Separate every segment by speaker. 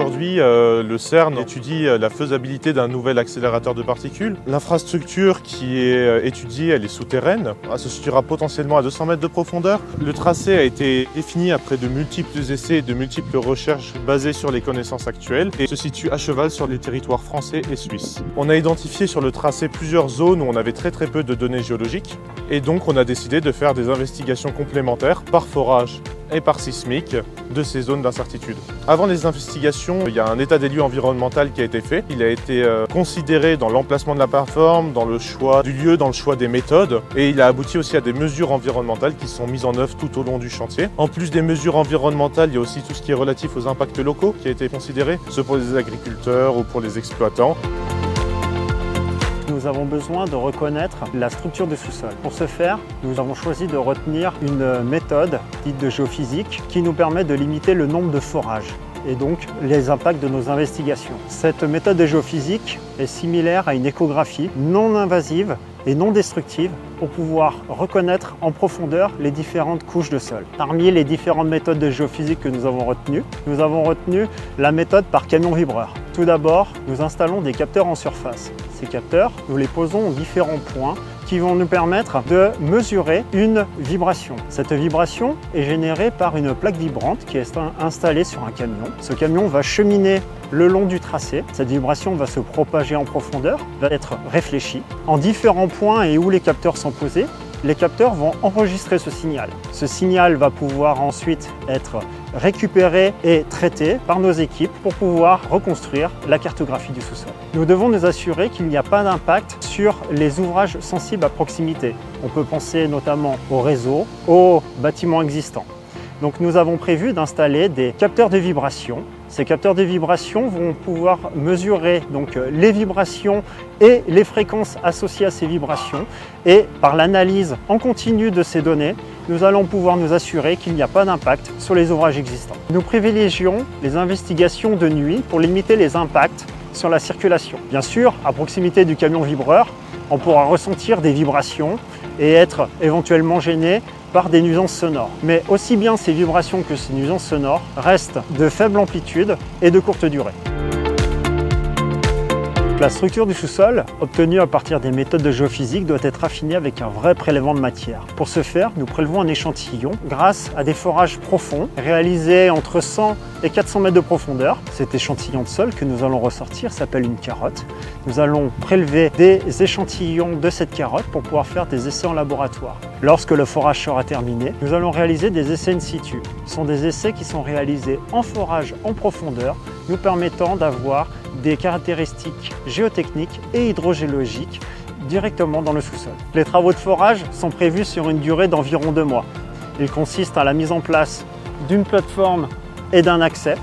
Speaker 1: Aujourd'hui, le CERN étudie la faisabilité d'un nouvel accélérateur de particules. L'infrastructure qui est étudiée, elle est souterraine. Elle se situera potentiellement à 200 mètres de profondeur. Le tracé a été défini après de multiples essais et de multiples recherches basées sur les connaissances actuelles et se situe à cheval sur les territoires français et suisses. On a identifié sur le tracé plusieurs zones où on avait très peu de données géologiques et donc on a décidé de faire des investigations complémentaires par forage et par sismique de ces zones d'incertitude. Avant les investigations, il y a un état des lieux environnemental qui a été fait. Il a été considéré dans l'emplacement de la plateforme, dans le choix du lieu, dans le choix des méthodes et il a abouti aussi à des mesures environnementales qui sont mises en œuvre tout au long du chantier. En plus des mesures environnementales, il y a aussi tout ce qui est relatif aux impacts locaux qui a été considéré, ce pour les agriculteurs ou pour les exploitants.
Speaker 2: Nous avons besoin de reconnaître la structure du sous-sol. Pour ce faire, nous avons choisi de retenir une méthode dite de géophysique qui nous permet de limiter le nombre de forages et donc les impacts de nos investigations. Cette méthode de géophysique est similaire à une échographie non invasive et non destructive pour pouvoir reconnaître en profondeur les différentes couches de sol. Parmi les différentes méthodes de géophysique que nous avons retenu la méthode par camion vibreur. Tout d'abord, nous installons des capteurs en surface. Ces capteurs, nous les posons aux différents points qui vont nous permettre de mesurer une vibration. Cette vibration est générée par une plaque vibrante qui est installée sur un camion. Ce camion va cheminer le long du tracé. Cette vibration va se propager en profondeur, va être réfléchie. En différents points et où les capteurs sont posés, les capteurs vont enregistrer ce signal. Ce signal va pouvoir ensuite être récupéré et traité par nos équipes pour pouvoir reconstruire la cartographie du sous-sol. Nous devons nous assurer qu'il n'y a pas d'impact sur les ouvrages sensibles à proximité. On peut penser notamment au réseau, aux bâtiments existants. Donc nous avons prévu d'installer des capteurs de vibration. Ces capteurs de vibration vont pouvoir mesurer donc les vibrations et les fréquences associées à ces vibrations. Et par l'analyse en continu de ces données, nous allons pouvoir nous assurer qu'il n'y a pas d'impact sur les ouvrages existants. Nous privilégions les investigations de nuit pour limiter les impacts sur la circulation. Bien sûr, à proximité du camion vibreur, on pourra ressentir des vibrations et être éventuellement gêné par des nuisances sonores. Mais aussi bien ces vibrations que ces nuisances sonores restent de faible amplitude et de courte durée. La structure du sous-sol, obtenue à partir des méthodes de géophysique, doit être affinée avec un vrai prélèvement de matière. Pour ce faire, nous prélevons un échantillon grâce à des forages profonds réalisés entre 100 et 400 mètres de profondeur. Cet échantillon de sol que nous allons ressortir s'appelle une carotte. Nous allons prélever des échantillons de cette carotte pour pouvoir faire des essais en laboratoire. Lorsque le forage sera terminé, nous allons réaliser des essais in situ. Ce sont des essais qui sont réalisés en forage en profondeur, nous permettant d'avoir des caractéristiques géotechniques et hydrogéologiques directement dans le sous-sol. Les travaux de forage sont prévus sur une durée d'environ 2 mois. Ils consistent à la mise en place d'une plateforme et d'un accès.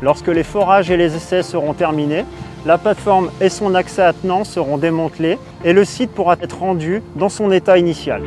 Speaker 2: Lorsque les forages et les essais seront terminés, la plateforme et son accès attenant seront démantelés et le site pourra être rendu dans son état initial.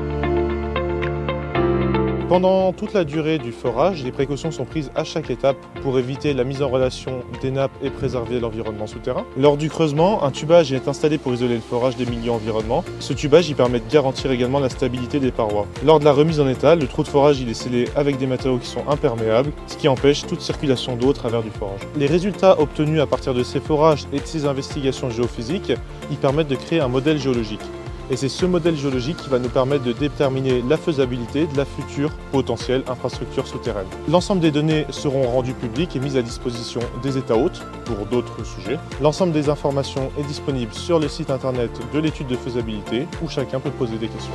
Speaker 1: Pendant toute la durée du forage, des précautions sont prises à chaque étape pour éviter la mise en relation des nappes et préserver l'environnement souterrain. Lors du creusement, un tubage est installé pour isoler le forage des milieux environnants. Ce tubage permet de garantir également la stabilité des parois. Lors de la remise en état, le trou de forage est scellé avec des matériaux qui sont imperméables, ce qui empêche toute circulation d'eau au travers du forage. Les résultats obtenus à partir de ces forages et de ces investigations géophysiques, permettent de créer un modèle géologique. Et c'est ce modèle géologique qui va nous permettre de déterminer la faisabilité de la future potentielle infrastructure souterraine. L'ensemble des données seront rendues publiques et mises à disposition des États hôtes pour d'autres sujets. L'ensemble des informations est disponible sur le site internet de l'étude de faisabilité où chacun peut poser des questions.